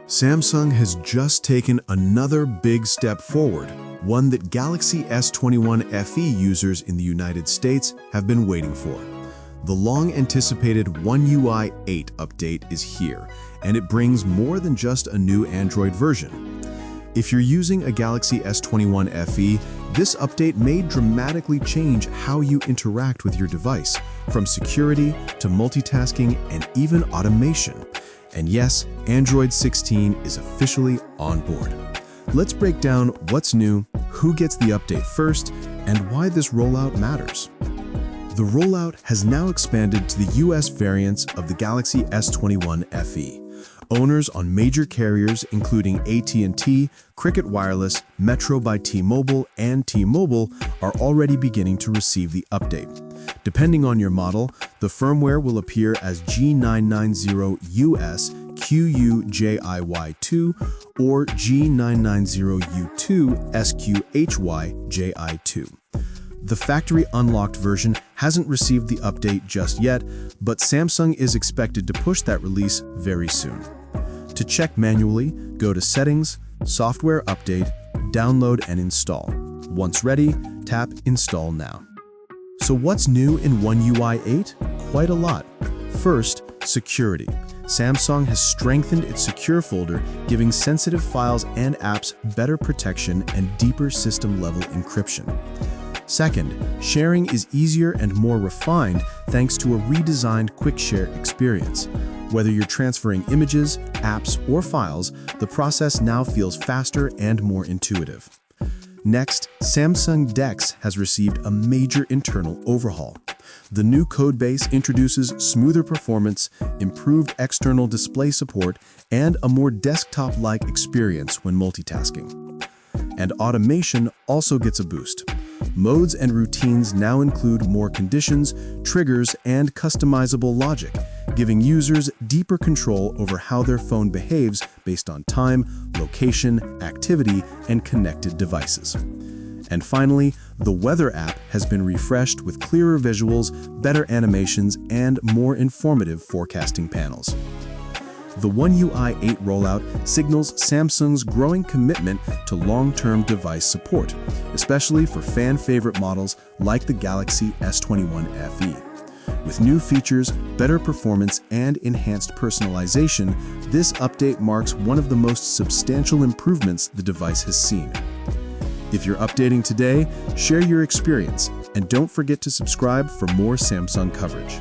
Samsung has just taken another big step forward, one that Galaxy S21 FE users in the United States have been waiting for. The long-anticipated One UI 8 update is here, and it brings more than just a new Android version. If you're using a Galaxy S21 FE, this update may dramatically change how you interact with your device, from security to multitasking and even automation. And yes, Android 16 is officially on board. Let's break down what's new, who gets the update first, and why this rollout matters. The rollout has now expanded to the US variants of the Galaxy S21 FE. Owners on major carriers including AT&T, Cricket Wireless, Metro by T-Mobile, and T-Mobile are already beginning to receive the update. Depending on your model, the firmware will appear as G990US QUJIY2 or G990U2 SQHYJI2. The factory-unlocked version hasn't received the update just yet, but Samsung is expected to push that release very soon. To check manually, go to Settings, Software Update, Download and Install. Once ready, tap Install Now. So what's new in One UI 8? Quite a lot. First, security. Samsung has strengthened its secure folder, giving sensitive files and apps better protection and deeper system-level encryption. Second, sharing is easier and more refined thanks to a redesigned Quick Share experience. Whether you're transferring images, apps, or files, the process now feels faster and more intuitive. Next, Samsung DeX has received a major internal overhaul. The new codebase introduces smoother performance, improved external display support, and a more desktop-like experience when multitasking. And automation also gets a boost. Modes and routines now include more conditions, triggers, and customizable logic, giving users deeper control over how their phone behaves based on time, location, activity, and connected devices. And finally, the Weather app has been refreshed with clearer visuals, better animations, and more informative forecasting panels. The One UI 8 rollout signals Samsung's growing commitment to long-term device support, especially for fan-favorite models like the Galaxy S21 FE. With new features, better performance, and enhanced personalization, this update marks one of the most substantial improvements the device has seen. If you're updating today, share your experience, and don't forget to subscribe for more Samsung coverage.